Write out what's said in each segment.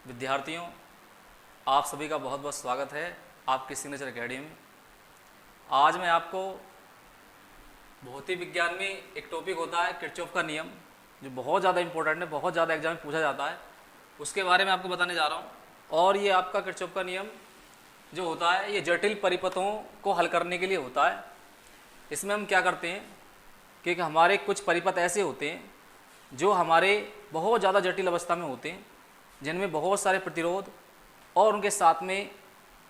विद्यार्थियों, आप सभी का बहुत बहुत स्वागत है आपकी सिग्नेचर एकेडमी में। आज मैं आपको भौतिक विज्ञान में एक टॉपिक होता है किरचॉफ का नियम, जो बहुत ज़्यादा इंपॉर्टेंट है, बहुत ज़्यादा एग्जाम में पूछा जाता है, उसके बारे में आपको बताने जा रहा हूँ। और ये आपका किरचॉफ का नियम जो होता है ये जटिल परिपथों को हल करने के लिए होता है। इसमें हम क्या करते हैं कि हमारे कुछ परिपथ ऐसे होते हैं जो हमारे बहुत ज़्यादा जटिल अवस्था में होते हैं, जिनमें बहुत सारे प्रतिरोध और उनके साथ में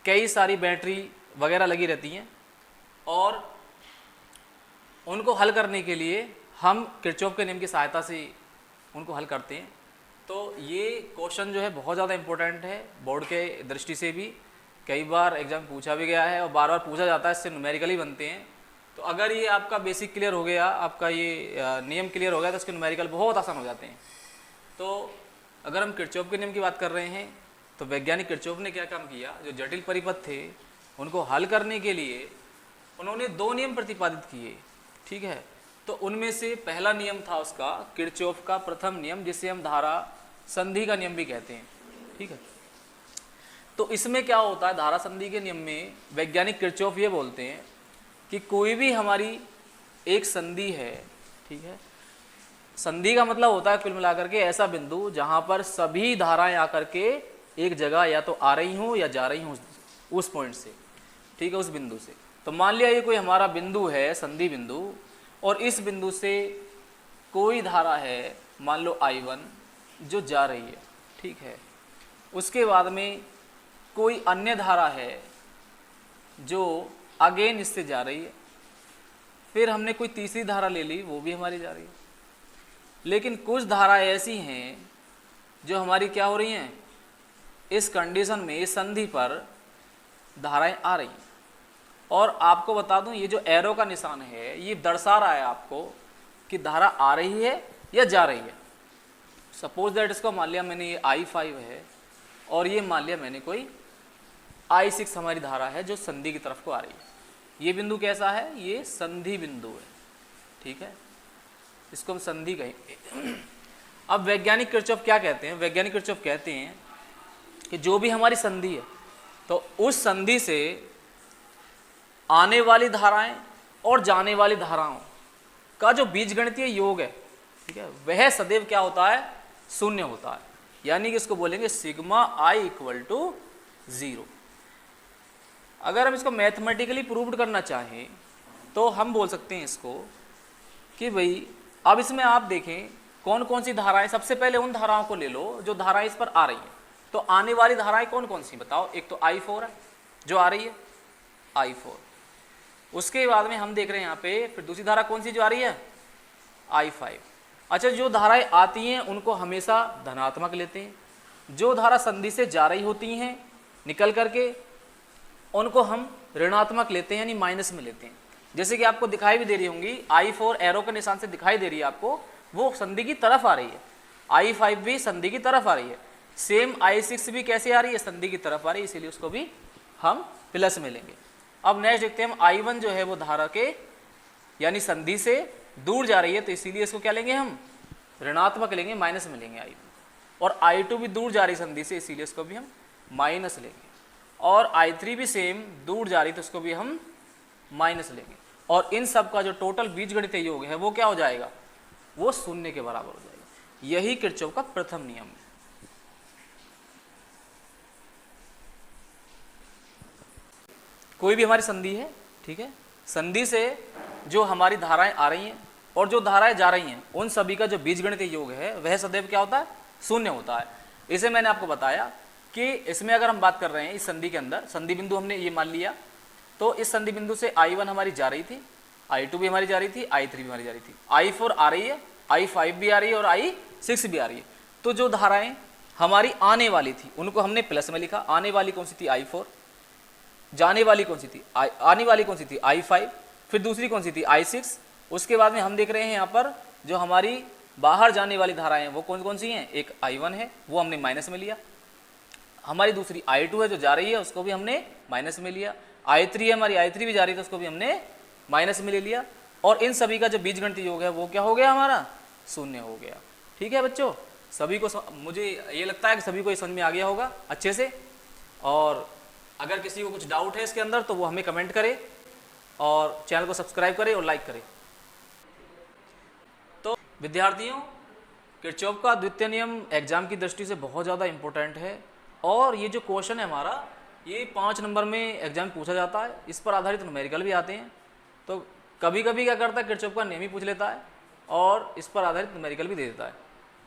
कई सारी बैटरी वगैरह लगी रहती हैं, और उनको हल करने के लिए हम किरचॉफ के नियम की सहायता से उनको हल करते हैं। तो ये क्वेश्चन जो है बहुत ज़्यादा इम्पोर्टेंट है, बोर्ड के दृष्टि से भी कई बार एग्जाम पूछा भी गया है और बार बार पूछा जाता है, इससे न्यूमेरिकली बनते हैं। तो अगर ये आपका बेसिक क्लियर हो गया, आपका ये नियम क्लियर हो गया, तो इसके न्यूमेरिकल बहुत आसान हो जाते हैं। तो अगर हम किरचॉफ के नियम की बात कर रहे हैं तो वैज्ञानिक किरचॉफ ने क्या काम किया, जो जटिल परिपथ थे उनको हल करने के लिए उन्होंने दो नियम प्रतिपादित किए। ठीक है, तो उनमें से पहला नियम था उसका किरचॉफ का प्रथम नियम, जिसे हम धारा संधि का नियम भी कहते हैं। ठीक है, तो इसमें क्या होता है, धारा संधि के नियम में वैज्ञानिक किरचॉफ ये बोलते हैं कि कोई भी हमारी एक संधि है, ठीक है, संधि का मतलब होता है कुल मिलाकर के ऐसा बिंदु जहां पर सभी धाराएं आकर के एक जगह या तो आ रही हूं या जा रही हूं उस पॉइंट से, ठीक है, उस बिंदु से। तो मान लिया ये कोई हमारा बिंदु है, संधि बिंदु, और इस बिंदु से कोई धारा है, मान लो I1 जो जा रही है, ठीक है, उसके बाद में कोई अन्य धारा है जो अगेन इससे जा रही है, फिर हमने कोई तीसरी धारा ले ली, वो भी हमारी जा रही है। लेकिन कुछ धाराएं ऐसी हैं जो हमारी क्या हो रही हैं, इस कंडीशन में, इस संधि पर धाराएं आ रही हैं। और आपको बता दूं, ये जो एरो का निशान है ये दर्शा रहा है आपको कि धारा आ रही है या जा रही है। सपोज दैट इसको मान लिया मैंने ये I5 है और ये मान लिया मैंने कोई I6 हमारी धारा है जो संधि की तरफ को आ रही है। ये बिंदु कैसा है, ये संधि बिंदु है। ठीक है, इसको हम संधि कहेंगे। अब वैज्ञानिक किरचॉफ क्या कहते हैं, वैज्ञानिक किरचॉफ कहते हैं कि जो भी हमारी संधि है, तो उस संधि से आने वाली धाराएं और जाने वाली धाराओं का जो बीजगणितीय योग है, ठीक है, वह सदैव क्या होता है, शून्य होता है। यानी कि इसको बोलेंगे सिग्मा I = 0। अगर हम इसको मैथमेटिकली प्रूव्ड करना चाहें तो हम बोल सकते हैं इसको कि भाई अब इसमें आप देखें कौन कौन सी धाराएं, सबसे पहले उन धाराओं को ले लो जो धाराएं इस पर आ रही हैं। तो आने वाली धाराएं कौन कौन सी बताओ, एक तो I4 है जो आ रही है, I4। उसके बाद में हम देख रहे हैं यहाँ पे फिर दूसरी धारा कौन सी जो आ रही है, I5। अच्छा, जो धाराएं आती हैं उनको हमेशा धनात्मक लेते हैं, जो धारा संधि से जा रही होती हैं निकल करके उनको हम ऋणात्मक लेते हैं, यानी माइनस में लेते हैं। जैसे कि आपको दिखाई भी दे रही होंगी, I4 एरो के निशान से दिखाई दे रही है आपको, वो संधि की तरफ आ रही है। I5 भी संधि की तरफ आ रही है। सेम I6 भी कैसे आ रही है, संधि की तरफ आ रही है, इसीलिए उसको भी हम प्लस में लेंगे। अब नेक्स्ट देखते हैं हम, I1 जो है वो धारा के यानी संधि से दूर जा रही है, तो इसीलिए इसको क्या लेंगे, हम ऋणात्मक लेंगे, माइनस में लेंगे I1। और I2 भी दूर जा रही संधि से, इसीलिए इसको भी हम माइनस लेंगे। और I3 भी सेम दूर जा रही, तो उसको भी हम माइनस लेंगे। और इन सब का जो टोटल बीजगणितीय योग है वो क्या हो जाएगा, वो शून्य के बराबर हो जाएगा। यही किरचॉफ का प्रथम नियम है। कोई भी हमारी संधि है, ठीक है, संधि से जो हमारी धाराएं आ रही हैं और जो धाराएं जा रही हैं, उन सभी का जो बीजगणितीय योग है वह सदैव क्या होता है, शून्य होता है। इसे मैंने आपको बताया कि इसमें अगर हम बात कर रहे हैं इस संधि के अंदर, संधि बिंदु हमने ये मान लिया, तो इस संधि बिंदु से I1 हमारी जा रही थी, I2 भी हमारी जा रही थी, I3 भी हमारी जा रही थी, I4 आ रही है, I5 भी आ रही है और I6 भी आ रही है। तो जो धाराएं हमारी आने वाली थी उनको हमने प्लस में लिखा। आने वाली कौन सी थी, I4। जाने वाली कौन सी थी, आने वाली कौन सी थी, I5। फिर दूसरी कौन सी थी, I6। उसके बाद में हम देख रहे हैं यहाँ पर जो हमारी बाहर जाने वाली धाराएं वो कौन कौन सी हैं, एक I1 है, वो हमने माइनस में लिया। हमारी दूसरी I2 है जो जा रही है, उसको भी हमने माइनस में लिया। I3 है हमारी, I3 भी जा रही है, तो उसको भी हमने माइनस में ले लिया। और इन सभी का जो बीजगणितीय योग है वो क्या हो गया, हमारा शून्य हो गया। ठीक है बच्चों, सभी को मुझे ये लगता है कि सभी को ये समझ में आ गया होगा अच्छे से। और अगर किसी को कुछ डाउट है इसके अंदर तो वो हमें कमेंट करे और चैनल को सब्सक्राइब करे और लाइक करे। तो विद्यार्थियों, किरचॉफ का द्वितीय नियम एग्जाम की दृष्टि से बहुत ज़्यादा इम्पोर्टेंट है और ये जो क्वेश्चन है हमारा, ये 5 नंबर में एग्जाम पूछा जाता है। इस पर आधारित न्यूमेरिकल भी आते हैं। तो कभी कभी क्या करता है, किरचॉफ का नियम ही पूछ लेता है और इस पर आधारित न्यूमेरिकल भी दे देता है।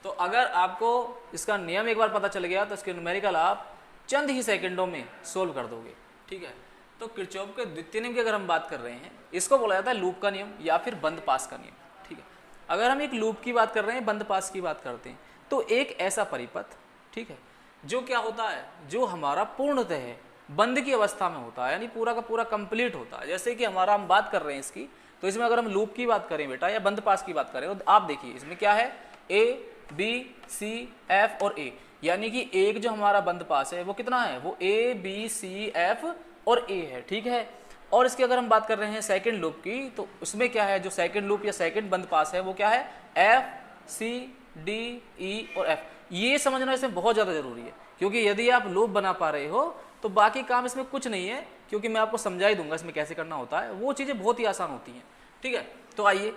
तो अगर आपको इसका नियम एक बार पता चल गया तो इसके न्यूमेरिकल आप चंद ही सेकंडों में सोल्व कर दोगे। ठीक है। तो किरचॉफ के द्वितीय नियम की अगर हम बात कर रहे हैं, इसको बोला जाता है लूप का नियम या फिर बंद पास का नियम। ठीक है। अगर हम एक लूप की बात कर रहे हैं, बंद पास की बात करते हैं, तो एक ऐसा परिपथ, ठीक है, जो क्या होता है, जो हमारा पूर्णतः बंद की अवस्था में होता है, यानी पूरा का पूरा कंप्लीट होता है। जैसे कि हमारा हम बात कर रहे हैं इसकी, तो इसमें अगर हम लूप की बात करें बेटा या बंद पास की बात करें तो आप देखिए इसमें क्या है, ए बी सी एफ और ए, यानी कि एक जो हमारा बंद पास है वो कितना है, वो ए बी सी एफ और ए है। ठीक है। और इसकी अगर हम बात कर रहे हैं सेकंड लूप की, तो उसमें क्या है, जो सेकंड लूप या सेकंड बंद पास है वो क्या है, एफ सी डी ई और एफ। ये समझना इसमें बहुत ज़्यादा जरूरी है, क्योंकि यदि आप लूप बना पा रहे हो तो बाकी काम इसमें कुछ नहीं है, क्योंकि मैं आपको समझा ही दूंगा इसमें कैसे करना होता है, वो चीज़ें बहुत ही आसान होती हैं। ठीक है। तो आइए,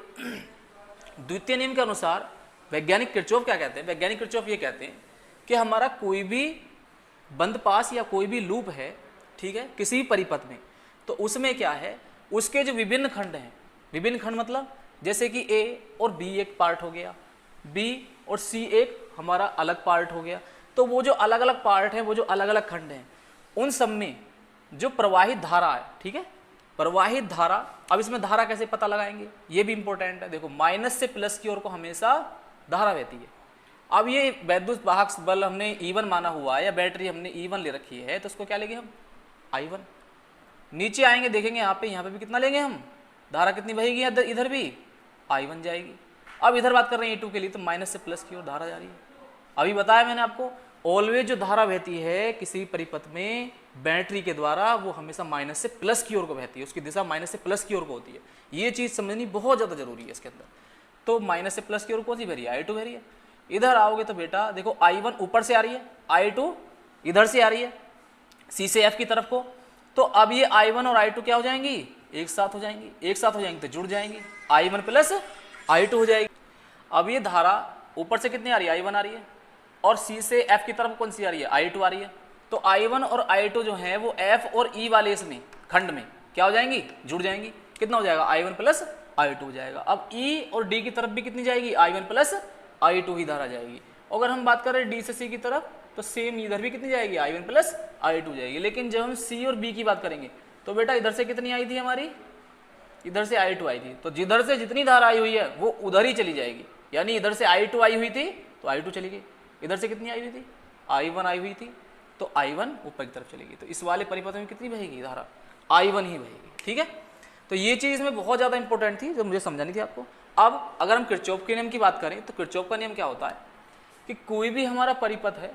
द्वितीय नियम के अनुसार वैज्ञानिक किरचॉफ क्या कहते हैं, वैज्ञानिक किरचॉफ ये कहते हैं कि हमारा कोई भी बंद पास या कोई भी लूप है, ठीक है, किसी भी परिपथ में, तो उसमें क्या है, उसके जो विभिन्न खंड हैं, विभिन्न खंड मतलब जैसे कि ए और बी एक पार्ट हो गया, बी और सी एक हमारा अलग पार्ट हो गया, तो वो जो अलग अलग पार्ट हैं, वो जो अलग अलग खंड हैं, उन सब में जो प्रवाहित धारा है, ठीक है, प्रवाहित धारा, अब इसमें धारा कैसे पता लगाएंगे, ये भी इंपॉर्टेंट है। देखो माइनस से प्लस की ओर को हमेशा धारा बहती है। अब ये वैद्युत वाहक बल हमने E1 माना हुआ है या बैटरी हमने E1 ले रखी है, तो उसको क्या लेंगे हम, I1। नीचे आएंगे देखेंगे यहाँ पे भी कितना लेंगे हम, धारा कितनी बहेगी, इधर भी I1 जाएगी। अब इधर बात कर रहे हैं E2 के लिए, तो माइनस से प्लस की ओर धारा जा रही है। अभी बताया मैंने आपको, ऑलवेज जो धारा बहती है किसी परिपथ में बैटरी के द्वारा, वो हमेशा माइनस से प्लस की ओर को बहती है, उसकी दिशा माइनस से प्लस की ओर को होती है। ये चीज़ समझनी बहुत ज़्यादा जरूरी है इसके अंदर। तो माइनस से प्लस की ओर कौन सी बह रही है, I2 बह रही है। इधर आओगे तो बेटा देखो I1 ऊपर से आ रही है, I2 इधर से आ रही है, C से F की तरफ को। तो अब ये I1 और I2 क्या हो जाएंगी, एक साथ हो जाएंगी, एक साथ हो जाएंगी तो जुड़ जाएंगी, I1 प्लस I2 हो जाएगी। अब ये धारा ऊपर से कितनी आ रही है, I1 आ रही है, और C से F की तरफ कौन सी आ रही है, I2 आ रही है। तो I1 और I2 जो है वो F और E वाले इसमें खंड में क्या हो जाएंगी, जुड़ जाएंगी। कितना हो जाएगा, I1 प्लस I2 हो जाएगा। अब E और D की तरफ भी कितनी जाएगी, I1 प्लस I2 ही धारा जाएगी। अगर हम बात करें D से C की तरफ, तो सेम इधर भी कितनी जाएगी, I1 प्लस I2 जाएगी। लेकिन जब हम C और B की बात करेंगे तो बेटा इधर से कितनी आई थी हमारी, इधर से I2 आई थी, तो जिधर से जितनी धारा आई हुई है वो उधर ही चली जाएगी। यानी इधर से I2 आई हुई थी तो I2 चली गई, इधर से कितनी आई हुई थी, I1 आई हुई थी, तो I1 ऊपर की तरफ चलेगी। तो इस वाले परिपथ में कितनी बहेगी धारा, I1 ही बहेगी। ठीक है। तो ये चीज़ इसमें बहुत ज़्यादा इंपॉर्टेंट थी जो मुझे समझानी थी आपको। अब अगर हम किरचॉफ के नियम की बात करें, तो किरचॉफ का नियम क्या होता है कि कोई भी हमारा परिपथ है,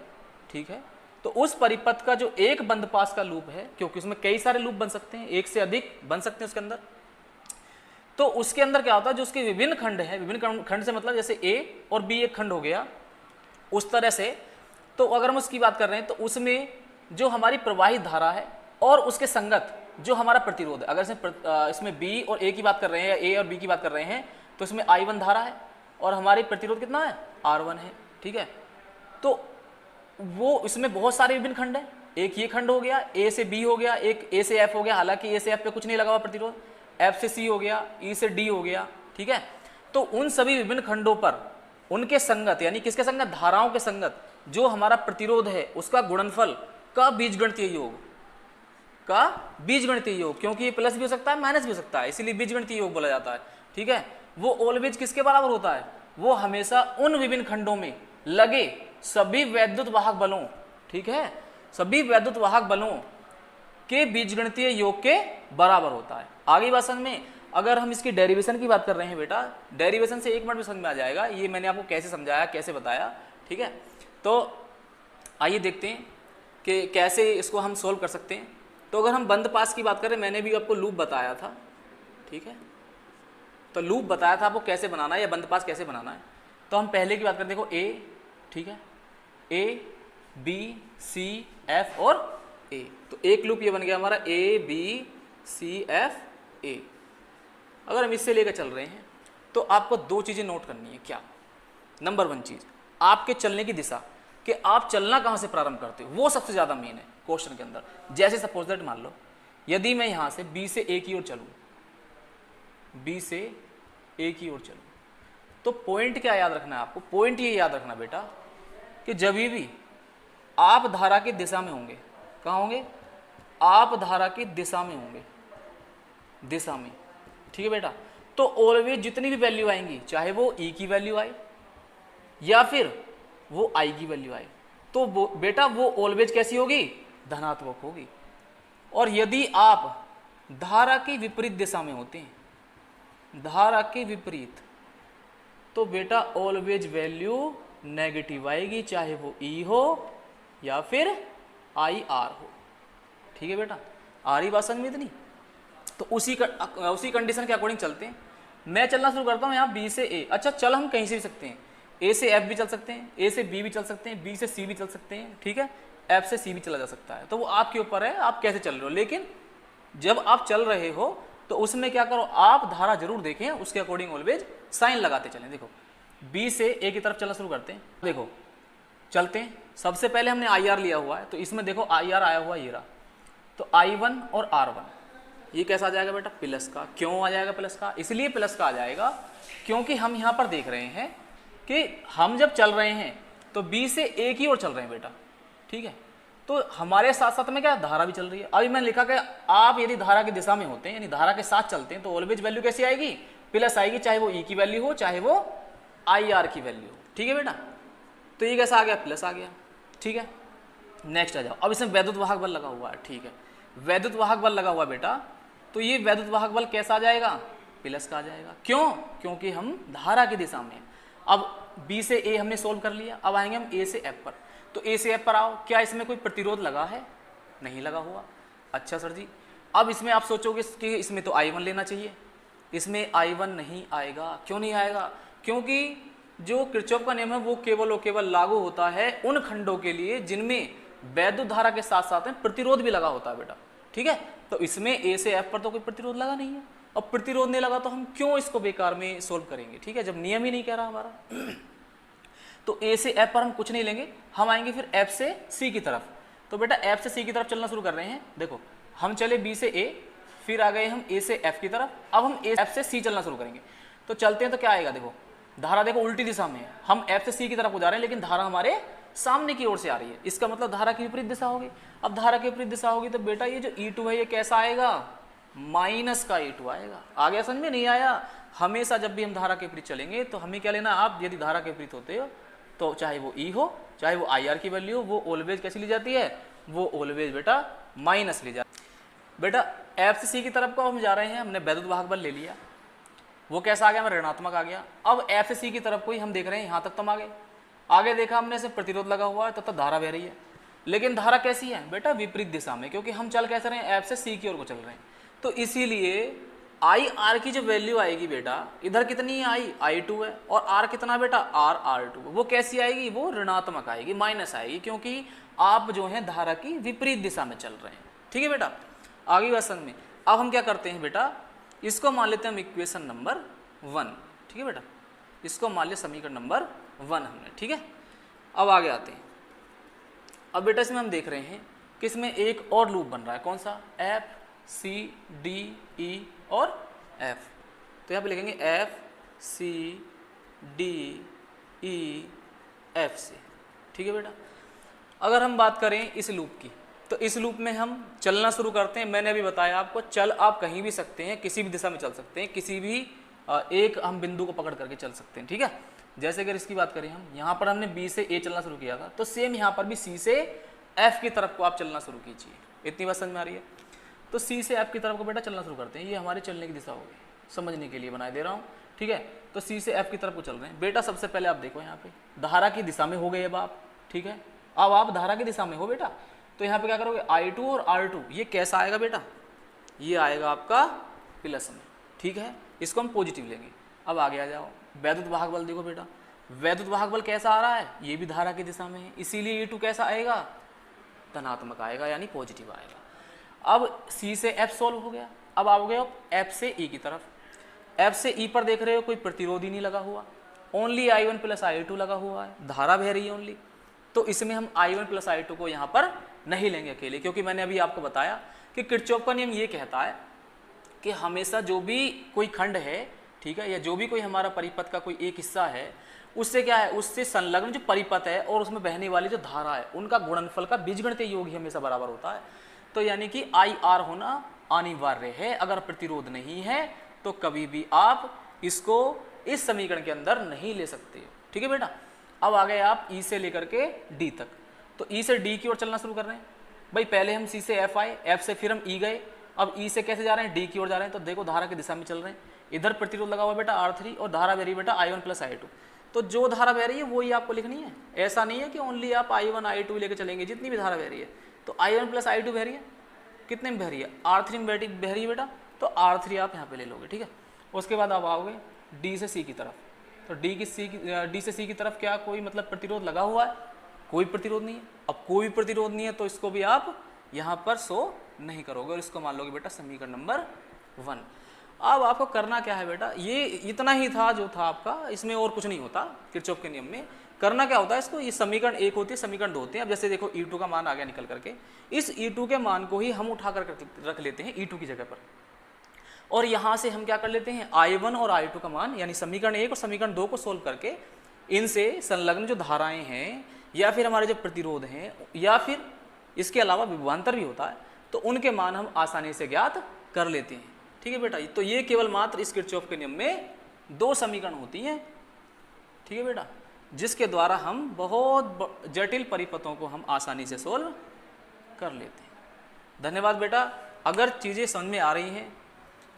ठीक है, तो उस परिपथ का जो एक बंद पास का लूप है, क्योंकि उसमें कई सारे लूप बन सकते हैं, एक से अधिक बन सकते हैं उसके अंदर, तो उसके अंदर क्या होता है, जो उसके विभिन्न खंड है, विभिन्न खंड से मतलब जैसे A और B एक खंड हो गया, उस तरह से। तो अगर हम उसकी बात कर रहे हैं तो उसमें जो हमारी प्रवाहित धारा है और उसके संगत जो हमारा प्रतिरोध है, अगर इसमें B और A की बात कर रहे हैं या A और B की बात कर रहे हैं, तो इसमें I1 धारा है और हमारी प्रतिरोध कितना है, R1 है। ठीक है। तो वो इसमें बहुत सारे विभिन्न खंड हैं, एक ये खंड हो गया, A से B हो गया, एक A से F हो गया, हालांकि A से F पे कुछ नहीं लगा हुआ प्रतिरोध, F से C हो गया, E से D हो गया। ठीक है। तो उन सभी विभिन्न खंडों पर उनके संगत, यानी किसके संगत, धाराओं के संगत जो हमारा प्रतिरोध है उसका गुणनफल का बीजगणितीय योग, का बीजगणितीय योग, क्योंकि ये प्लस भी हो सकता है माइनस भी हो सकता है, इसीलिए बीजगणितीय योग बोला जाता है। ठीक है। वो ऑलवेज किसके बराबर होता है, वो हमेशा उन विभिन्न खंडों में लगे सभी वैद्युत वाहक बलों, ठीक है, सभी वैद्युत वाहक बलों के बीजगणितीय योग के बराबर होता है। आगे बात समझ में। अगर हम इसकी डेरिवेशन की बात कर रहे हैं बेटा, डेरिवेशन से एक मिनट में समझ में आ जाएगा, ये मैंने आपको कैसे समझाया, कैसे बताया। ठीक है। तो आइए देखते हैं कि कैसे इसको हम सोल्व कर सकते हैं। तो अगर हम बंद पास की बात करें, मैंने भी आपको लूप बताया था, ठीक है, तो लूप बताया था आपको कैसे बनाना है या बंद पास कैसे बनाना है। तो हम पहले की बात करें, देखो A ठीक है, ए बी सी एफ और ए। तो एक लूप ये बन गया हमारा A B C F A. अगर हम इससे लेकर चल रहे हैं तो आपको दो चीज़ें नोट करनी है। क्या? नंबर 1 चीज़, आपके चलने की दिशा, कि आप चलना कहाँ से प्रारंभ करते हो, वो सबसे ज़्यादा मेन है क्वेश्चन के अंदर। जैसे सपोज दैट मान लो यदि मैं यहाँ से बी से ए की ओर चलूँ, बी से ए की ओर चलूँ, तो पॉइंट क्या याद रखना है आपको? पॉइंट ये याद रखना बेटा कि जब भी आप धारा की दिशा में होंगे, कहाँ होंगे? आप धारा की दिशा में होंगे, दिशा में, ठीक है बेटा। तो ऑलवेज जितनी भी वैल्यू आएंगी, चाहे वो ई की वैल्यू आए या फिर वो आई की वैल्यू आए, तो बेटा वो ऑलवेज कैसी होगी? धनात्मक होगी। और यदि आप धारा की विपरीत दिशा में होते हैं, धारा के विपरीत, तो बेटा ऑलवेज वैल्यू नेगेटिव आएगी, चाहे वो ई हो या फिर आई आर हो। ठीक है बेटा, आ रही बात समझ में इतनी? तो उसी कंडीशन के अकॉर्डिंग चलते हैं। मैं चलना शुरू करता हूँ यहाँ बी से ए। अच्छा, चल हम कहीं से भी सकते हैं, ए से एफ भी चल सकते हैं, ए से बी भी चल सकते हैं, बी से सी भी चल सकते हैं, ठीक है, एफ से सी भी चला जा सकता है। तो वो आपके ऊपर है, आप कैसे चल रहे हो। लेकिन जब आप चल रहे हो तो उसमें क्या करो, आप धारा जरूर देखें, उसके अकॉर्डिंग ऑलवेज साइन लगाते चलें। देखो बी से ए की तरफ चलना शुरू करते हैं, देखो चलते हैं। सबसे पहले हमने आई आर लिया हुआ है, तो इसमें देखो आई आर आया हुआ ये रहा, तो I1 और R1 ये कैसा आ जाएगा बेटा? प्लस का। क्यों आ जाएगा प्लस का? इसलिए प्लस का आ जाएगा क्योंकि हम यहाँ पर देख रहे हैं कि हम जब चल रहे हैं तो बी से ए की ओर चल रहे हैं बेटा, ठीक है। तो हमारे साथ साथ में क्या धारा भी चल रही है। अभी मैंने लिखा कि आप यदि धारा की दिशा में होते हैं, यानी धारा के साथ चलते हैं, तो ऑलवेज वैल्यू कैसी आएगी? प्लस आएगी, चाहे वो ई की वैल्यू हो चाहे वो आई आर की वैल्यू हो। ठीक है बेटा, तो ये कैसा आ गया? प्लस आ गया। ठीक है, नेक्स्ट आ जाओ। अब इसमें वैद्युत वाहक बल लगा हुआ है, ठीक है, वैद्युत वाहक बल लगा हुआ बेटा, तो ये वैद्युत वाहक बल कैसा आ जाएगा? प्लस का आ जाएगा। क्यों? क्योंकि हम धारा की दिशा में। अब बी से ए हमने सोल्व कर लिया, अब आएंगे हम ए से एफ पर। तो ए से एफ पर आओ, क्या इसमें कोई प्रतिरोध लगा है? नहीं लगा हुआ। अच्छा सर जी, अब इसमें आप सोचोगे कि इसमें तो I1 लेना चाहिए, इसमें I1 नहीं आएगा। क्यों नहीं आएगा? क्योंकि जो किरचॉफ का नियम है वो केवल और केवल लागू होता है उन खंडों के लिए जिनमें वैद्युत धारा के साथ साथ में प्रतिरोध भी लगा होता है बेटा। ठीक है, तो इसमें ए से एफ पर तो कोई प्रतिरोध लगा नहीं है। अब प्रतिरोध नहीं लगा तो हम क्यों इसको बेकार में सोल्व करेंगे? ठीक है, जब नियम ही नहीं कह रहा हमारा। तो ए से एफ पर हम कुछ नहीं लेंगे, हम आएंगे फिर एफ से सी की तरफ। तो बेटा एफ से सी की तरफ चलना शुरू कर रहे हैं। देखो हम चले बी से ए, फिर आ गए हम ए से एफ की तरफ, अब हम एफ से सी चलना शुरू करेंगे। तो चलते हैं तो क्या आएगा? देखो धारा देखो उल्टी दिशा में है, हम एफ से सी की तरफ जा रहे हैं लेकिन धारा हमारे सामने की ओर से आ रही है, इसका मतलब धारा की विपरीत दिशा होगी। अब धारा की विपरीत दिशा होगी तो बेटा ये जो E2 है ये कैसा आएगा? माइनस का E2 आएगा। आ गया समझ में? नहीं आया? हमेशा जब भी हम धारा के विपरीत चलेंगे तो हमें क्या लेना? आप यदि धारा के विपरीत होते हो तो चाहे वो E हो चाहे वो IR की वैल्यू हो, वो ऑलवेज कैसी ली जाती है? वो ऑलवेज बेटा माइनस ली जाती है। बेटा एफ से सी की तरफ को हम जा रहे हैं, हमने वैद्युत वाहक बल ले लिया, वो कैसा आ गया? हमारा ऋणात्मक आ गया। अब एफ से सी की तरफ को ही हम देख रहे हैं, यहाँ तक तो हम आगे देखा हमने से प्रतिरोध लगा हुआ है, तब तक धारा बह रही है। लेकिन धारा कैसी है बेटा? विपरीत दिशा में, क्योंकि हम चल कैसे रहे हैं? एफ से सी की ओर को चल रहे हैं। तो इसीलिए आई आर की जो वैल्यू आएगी बेटा, इधर कितनी है? I2 है, और आर कितना बेटा? R2। वो कैसी आएगी? वो ऋणात्मक आएगी, माइनस आएगी, क्योंकि आप जो है धारा की विपरीत दिशा में चल रहे हैं। ठीक है बेटा, आगे बात समझ में। अब हम क्या करते हैं बेटा, इसको मान लेते हैं हम इक्वेशन नंबर 1। ठीक है बेटा, इसको मान लिया समीकरण नंबर 1 हमने। ठीक है, अब आगे आते हैं। अब बेटा इसमें हम देख रहे हैं कि इसमें एक और लूप बन रहा है, कौन सा? एफ सी डी ई और एफ। तो यहाँ पे लिखेंगे F C D E F से। ठीक है बेटा, अगर हम बात करें इस लूप की, तो इस लूप में हम चलना शुरू करते हैं। मैंने अभी बताया आपको, चल आप कहीं भी सकते हैं, किसी भी दिशा में चल सकते हैं, किसी भी एक हम बिंदु को पकड़ करके चल सकते हैं। ठीक है, जैसे अगर इसकी बात करें हम, यहाँ पर हमने बी से ए चलना शुरू किया था, तो सेम यहाँ पर भी सी से एफ की तरफ को आप चलना शुरू कीजिए। इतनी बात समझ में आ रही है? तो सी से एफ की तरफ को बेटा चलना शुरू करते हैं, ये हमारे चलने की दिशा होगी, समझने के लिए बनाए दे रहा हूँ। ठीक है, तो सी से एफ की तरफ को चल रहे हैं बेटा। सबसे पहले आप देखो यहाँ पे धारा की दिशा में हो गए अब आप। ठीक है, अब आप धारा की दिशा में हो बेटा, तो यहाँ पे क्या करोगे? I2 और R2 ये कैसा आएगा बेटा? ये आएगा आपका प्लस में। ठीक है, इसको हम पॉजिटिव लेंगे। अब आगे आ जाओ, वैद्युत वाहक बल देखो बेटा, वैद्युत वाहक बल कैसा आ रहा है, ये भी धारा की दिशा में है, इसीलिए E2 कैसा आएगा, धनात्मक आएगा यानी पॉजिटिव आएगा। अब C से F सॉल्व हो गया। अब आओगे आप F से E की तरफ। F से E पर देख रहे हो कोई प्रतिरोध ही नहीं लगा हुआ, ओनली I1 प्लस I2 लगा हुआ है, धारा बह रही है ओनली। तो इसमें हम I1 प्लस I2 को यहाँ पर नहीं लेंगे अकेले, क्योंकि मैंने अभी आपको बताया कि किरचॉफ का नियम ये कहता है कि हमेशा जो भी कोई खंड है, ठीक है, या जो भी कोई हमारा परिपथ का कोई एक हिस्सा है, उससे क्या है, उससे संलग्न जो परिपथ है और उसमें बहने वाली जो धारा है, उनका गुणनफल का बीजगणितीय योग ही हमेशा बराबर होता है। तो यानी कि IR होना अनिवार्य है। अगर प्रतिरोध नहीं है तो कभी भी आप इसको इस समीकरण के अंदर नहीं ले सकते हो, ठीक है बेटा। अब आ गए आप E से लेकर के D तक। तो E से D की ओर चलना शुरू कर रहे हैं भाई। पहले हम C से F आए, F से फिर हम E गए, अब E से कैसे जा रहे हैं, D की ओर जा रहे हैं। तो देखो धारा की दिशा में चल रहे हैं, इधर प्रतिरोध लगा हुआ बेटा R3 और धारा बह रही बेटा I1 प्लस I2। तो जो धारा बह रही है वही आपको लिखनी है, ऐसा नहीं है कि ओनली आप I1 I2 लेकर चलेंगे। जितनी भी धारा बह रही है, तो I1 प्लस I2 बह रही है, कितने में बह रही है, R3 में बह रही है बेटा, तो R3 आप यहाँ पे ले लोगे, ठीक है। उसके बाद आप आओगे D से C की तरफ। तो D से C की तरफ क्या कोई मतलब प्रतिरोध लगा हुआ है, कोई प्रतिरोध नहीं है। अब कोई प्रतिरोध नहीं है तो इसको भी आप यहाँ पर शो नहीं करोगे और इसको मान लोगे बेटा समीकरण नंबर 1। अब आपको करना क्या है बेटा, ये इतना ही था जो था आपका, इसमें और कुछ नहीं होता किरचॉफ के नियम में। करना क्या होता है इसको, ये समीकरण 1 होती है, समीकरण 2 होते हैं। अब जैसे देखो E2 का मान आ गया निकल करके, इस E2 के मान को ही हम उठा कर रख लेते हैं E2 की जगह पर, और यहाँ से हम क्या कर लेते हैं I1 और I2 का मान यानी समीकरण 1 और समीकरण 2 को सोल्व करके इनसे संलग्न जो धाराएं हैं या फिर हमारे जो प्रतिरोध हैं या फिर इसके अलावा विभवांतर भी होता है, तो उनके मान हम आसानी से ज्ञात कर लेते हैं, ठीक है बेटा। तो ये केवल मात्र इस किरचॉफ के नियम में 2 समीकरण होती हैं, ठीक है बेटा, जिसके द्वारा हम बहुत जटिल परिपथों को हम आसानी से सोल्व कर लेते हैं। धन्यवाद बेटा। अगर चीज़ें समझ में आ रही हैं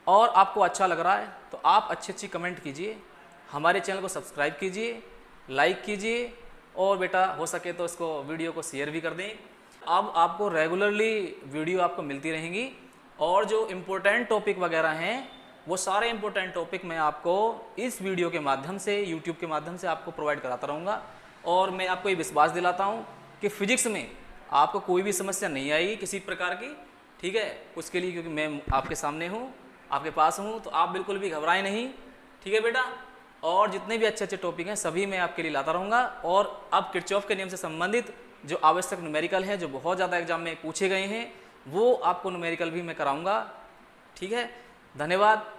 और आपको अच्छा लग रहा है तो आप अच्छी कमेंट कीजिए, हमारे चैनल को सब्सक्राइब कीजिए, लाइक कीजिए और बेटा हो सके तो इसको वीडियो को शेयर भी कर दें। अब आपको रेगुलरली वीडियो आपको मिलती रहेंगी और जो इम्पोर्टेंट टॉपिक वगैरह हैं वो सारे इम्पोर्टेंट टॉपिक मैं आपको इस वीडियो के माध्यम से, यूट्यूब के माध्यम से आपको प्रोवाइड कराता रहूँगा। और मैं आपको ये विश्वास दिलाता हूँ कि फिजिक्स में आपको कोई भी समस्या नहीं आएगी किसी प्रकार की, ठीक है। उसके लिए क्योंकि मैं आपके सामने हूँ, आपके पास हूँ, तो आप बिल्कुल भी घबराएं नहीं, ठीक है बेटा। और जितने भी अच्छे अच्छे टॉपिक हैं सभी मैं आपके लिए लाता रहूँगा। और अब किरचॉफ के नियम से संबंधित जो आवश्यक न्यूमेरिकल हैं, जो बहुत ज़्यादा एग्जाम में पूछे गए हैं, वो आपको न्यूमेरिकल भी मैं कराऊँगा, ठीक है। धन्यवाद।